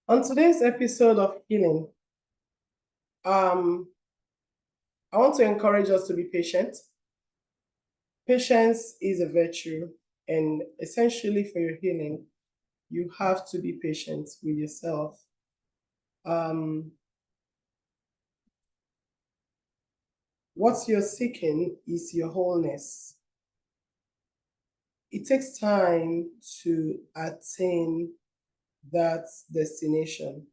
On today's episode of Healing, I want to encourage us to be patient. Patience is a virtue, and essentially for your healing, you have to be patient with yourself. What you're seeking is your wholeness. It takes time to attain that destination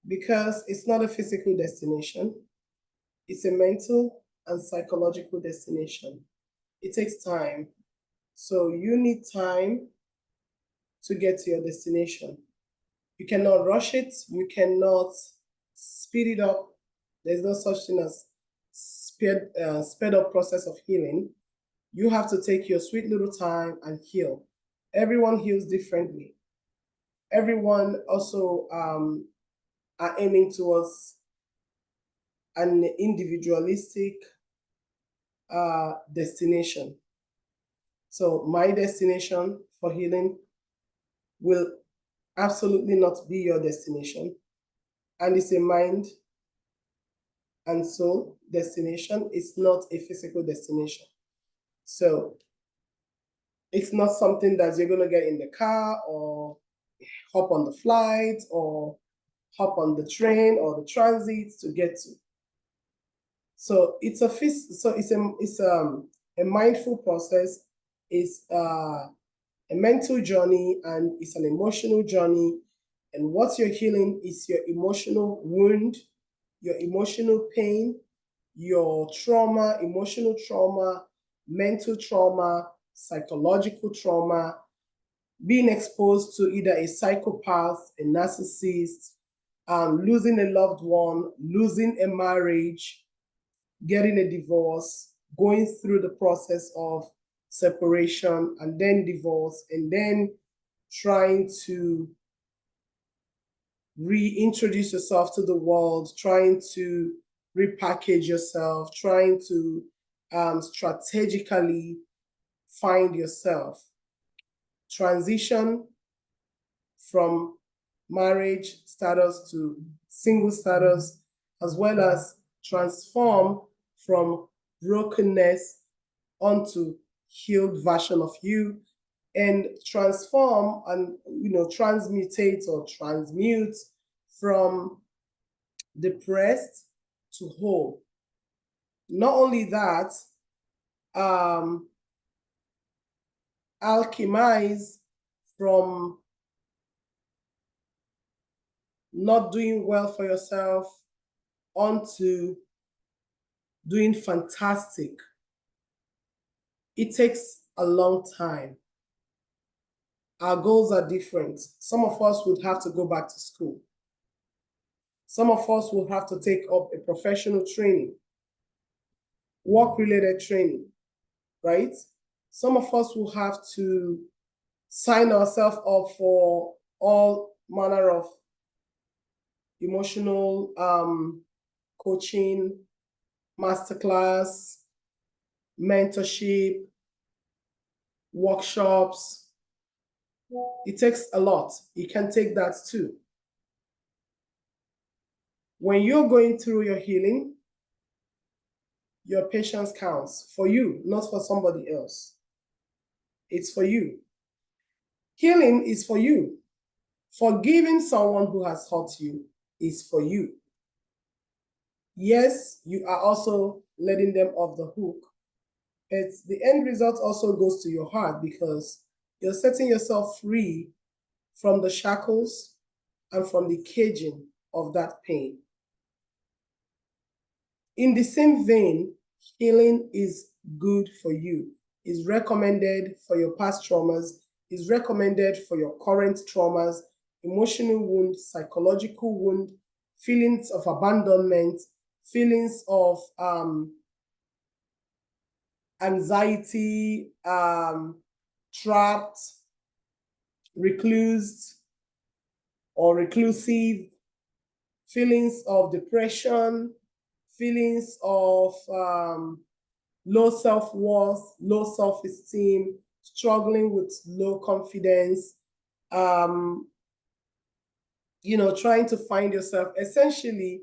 because it's not a physical destination, it's a mental and psychological destination. It takes time. So you need time to get to your destination. You cannot rush it. You cannot speed it up. There's no such thing as sped up process of healing. You have to take your sweet little time and heal. Everyone heals differently. Everyone also are aiming towards an individualistic destination. So my destination for healing will absolutely not be your destination. And it's a mind and soul destination. It's not a physical destination. So it's not something that you're going to get in the car or hop on the flight or hop on the train or the transit to get to. So it's a mindful process. It's a mental journey and it's an emotional journey. And what you're healing is your emotional wound, your emotional pain, your trauma, emotional trauma, mental trauma, psychological trauma, being exposed to either a psychopath, a narcissist, losing a loved one, losing a marriage, getting a divorce, going through the process of separation and then divorce, and then trying to reintroduce yourself to the world, trying to repackage yourself, trying to strategically find yourself. Transition from marriage status to single status, as well as transform from brokenness onto healed version of you, and transform and transmutate or transmute from depressed to whole. Not only that, alchemize from not doing well for yourself onto doing fantastic. It takes a long time. Our goals are different. Some of us would have to go back to school. Some of us will have to take up a professional training, work-related training, right? Some of us will have to sign ourselves up for all manner of emotional coaching, masterclass, mentorship, workshops. It takes a lot. You can take that too. When you're going through your healing, your patience counts for you, not for somebody else. It's for you. Healing is for you. Forgiving someone who has hurt you is for you. Yes, you are also letting them off the hook. It's the end result also goes to your heart because you're setting yourself free from the shackles and from the caging of that pain. In the same vein, healing is good for you, is recommended for your past traumas, is recommended for your current traumas, emotional wound, psychological wound, feelings of abandonment, feelings of anxiety, trapped, reclused, or reclusive, feelings of depression, feelings of low self-worth, low self-esteem, struggling with low confidence, trying to find yourself. Essentially,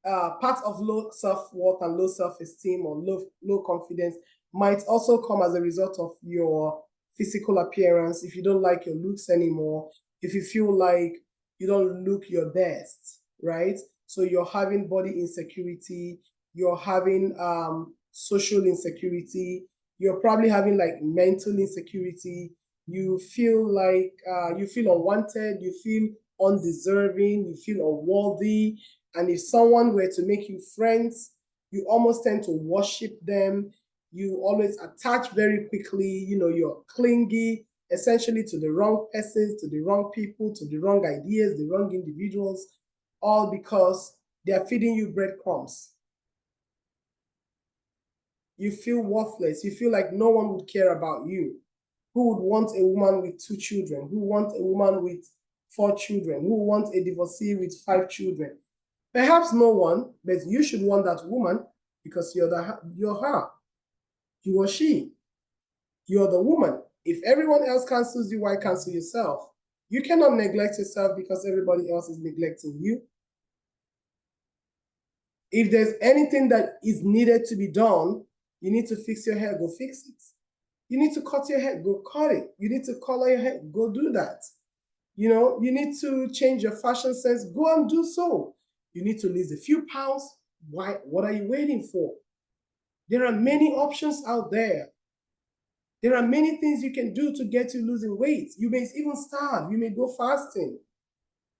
part of low self-worth and low self-esteem or low confidence might also come as a result of your physical appearance. If you don't like your looks anymore, if you feel like you don't look your best, right? So you're having body insecurity, you're having social insecurity, you're probably having like mental insecurity. You feel like you feel unwanted, you feel undeserving, you feel unworthy. And if someone were to make you friends, you almost tend to worship them. You always attach very quickly, you're clingy essentially to the wrong persons, to the wrong people, to the wrong ideas, the wrong individuals, all because they're feeding you breadcrumbs. You feel worthless. You feel like no one would care about you. Who would want a woman with 2 children? Who wants a woman with 4 children? Who wants a divorcee with 5 children? Perhaps no one, but you should want that woman because you're her. You or she. You're the woman. If everyone else cancels you, why cancel yourself? You cannot neglect yourself because everybody else is neglecting you. If there's anything that is needed to be done, you need to fix your hair, go fix it. You need to cut your hair, go cut it. You need to color your hair, go do that. You need to change your fashion sense, go and do so. You need to lose a few pounds. Why? What are you waiting for? There are many options out there. There are many things you can do to get you losing weight. You may even starve. You may go fasting.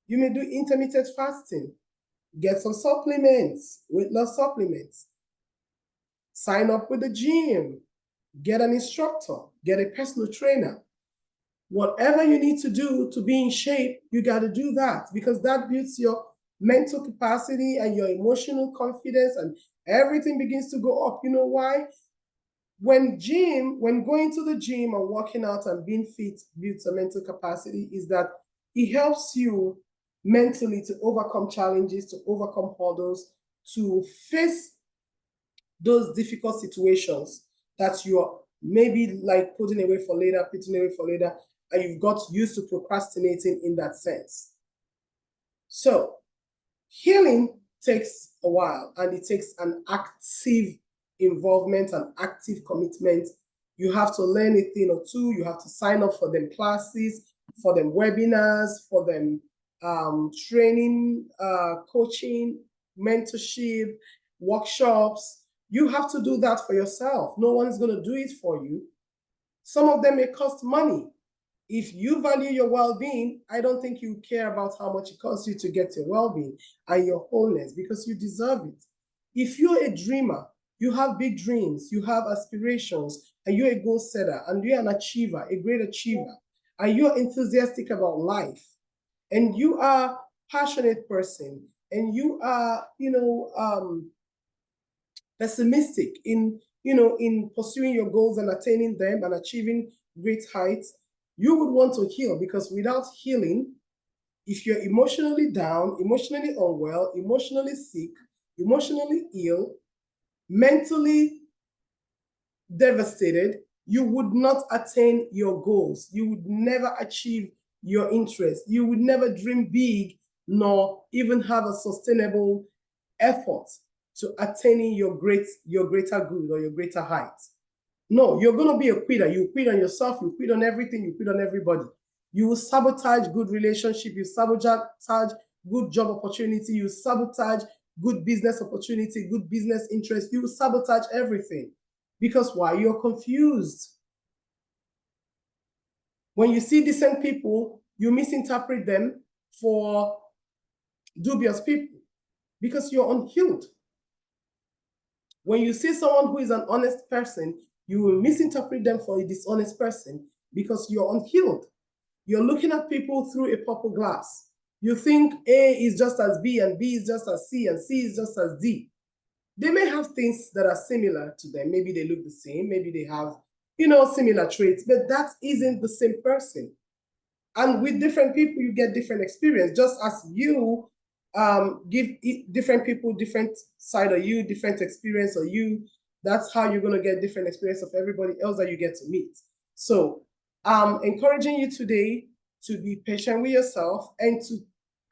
You may do intermittent fasting. Get some supplements, weight loss supplements. Sign up with the gym. Get an instructor. Get a personal trainer. Whatever you need to do to be in shape, you got to do that because that builds your mental capacity and your emotional confidence, and everything begins to go up. You know why? When going to the gym and working out and being fit builds a mental capacity is that it helps you mentally to overcome challenges, to overcome hurdles, to face those difficult situations that you're maybe like putting away for later, and you've got used to procrastinating in that sense. So healing takes a while, and it takes an active involvement and active commitment. You have to learn a thing or two. You have to sign up for them classes, for them webinars, for them training, coaching, mentorship, workshops. You have to do that for yourself. No one is going to do it for you. Some of them may cost money. If you value your well-being, I don't think you care about how much it costs you to get your well-being and your wholeness because you deserve it. If you're a dreamer, you have big dreams, you have aspirations, and you're a goal setter, and you're an achiever, a great achiever, and you're enthusiastic about life, and you are a passionate person, and you are, pessimistic in pursuing your goals and attaining them and achieving great heights, you would want to heal because without healing, if you're emotionally down, emotionally unwell, emotionally sick, emotionally ill, mentally devastated, you would not attain your goals. You would never achieve your interests. You would never dream big, nor even have a sustainable effort to attaining your greater good or your greater height. No, you're going to be a quitter. You quit on yourself, you quit on everything, you quit on everybody. You will sabotage good relationship, you sabotage good job opportunity, you sabotage good business opportunity, good business interest, you will sabotage everything. Because why? You're confused. When you see decent people, you misinterpret them for dubious people because you're unhealed. When you see someone who is an honest person, you will misinterpret them for a dishonest person because you're unhealed. You're looking at people through a purple glass. You think A is just as B and B is just as C and C is just as D. They may have things that are similar to them. Maybe they look the same. Maybe they have, similar traits, but that isn't the same person. And with different people, you get different experience. Just as you give different people different side of you, different experience of you, that's how you're going to get different experience of everybody else that you get to meet. So I'm encouraging you today to be patient with yourself and to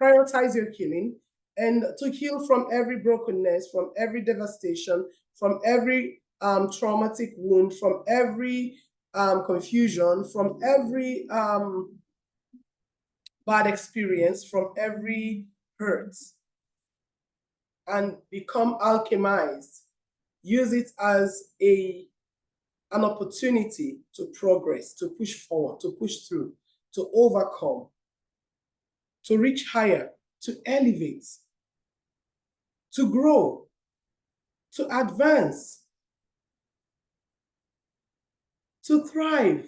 prioritize your healing, and to heal from every brokenness, from every devastation, from every traumatic wound, from every confusion, from every bad experience, from every hurt, and become alchemized. Use it as an opportunity to progress, to push forward, to push through, to overcome, to reach higher, to elevate, to grow, to advance, to thrive.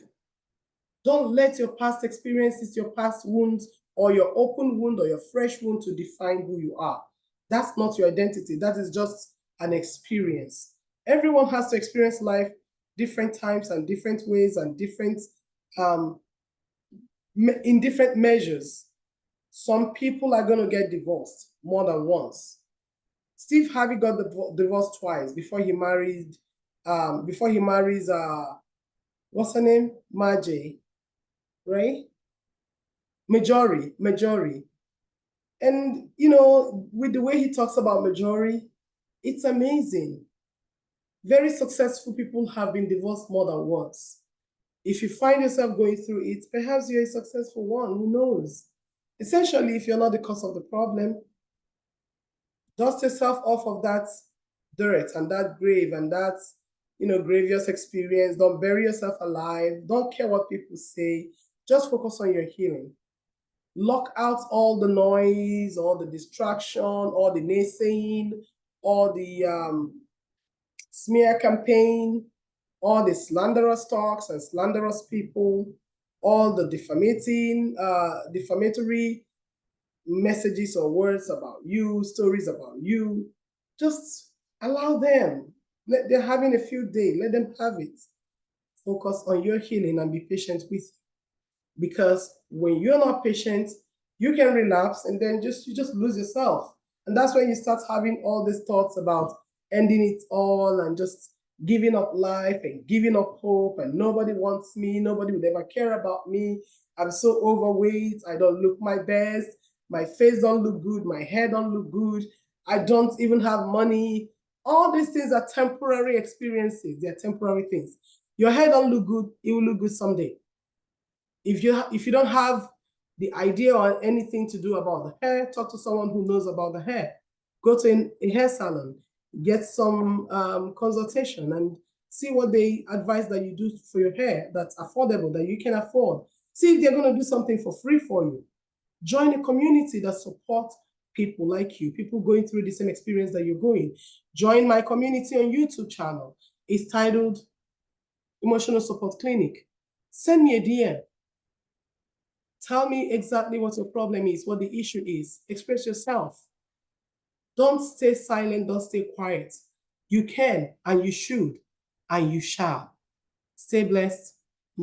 Don't let your past experiences, your past wounds, or your open wound or your fresh wound to define who you are. That's not your identity. That is just an experience. Everyone has to experience life different times and different ways and different in different measures. Some people are going to get divorced more than once. Steve Harvey got divorced twice before he married. Before he marries, what's her name? Margie, right? Majori. And you know, with the way he talks about Majori, it's amazing. Very successful people have been divorced more than once. If you find yourself going through it, perhaps you're a successful one, who knows? Essentially, if you're not the cause of the problem, dust yourself off of that dirt and that grave and that, grievous experience. Don't bury yourself alive. Don't care what people say. Just focus on your healing. Lock out all the noise, all the distraction, all the naysaying, all the smear campaign, all the slanderous talks and slanderous people, all the defamatory messages or words about you, stories about you. Just allow them. They're having a field day. Let them have it. Focus on your healing and be patient with you. Because when you're not patient, you can relapse and then you just lose yourself. And that's when you start having all these thoughts about ending it all and just giving up life and giving up hope, and nobody wants me, nobody would ever care about me. I'm so overweight, I don't look my best, my face don't look good, my hair don't look good, I don't even have money. All these things are temporary experiences. They're temporary things. Your hair don't look good, it will look good someday. If you don't have the idea or anything to do about the hair, talk to someone who knows about the hair. Go to a hair salon, get some consultation and see what they advise that you do for your hair that's affordable, that you can afford. See if they're going to do something for free for you. Join a community that supports people like you, people going through the same experience that you're going. Join my community on YouTube channel. It's titled Emotional Support Clinic. Send me a DM. Tell me exactly what your problem is, what the issue is. Express yourself. Don't stay silent, don't stay quiet. You can, and you should, and you shall. Stay blessed,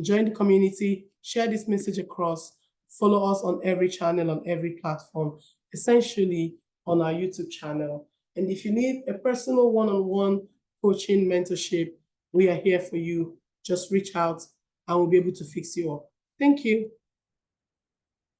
join the community, share this message across, follow us on every channel, on every platform, essentially on our YouTube channel. And if you need a personal one-on-one coaching, mentorship, we are here for you. Just reach out and we'll be able to fix you up. Thank you.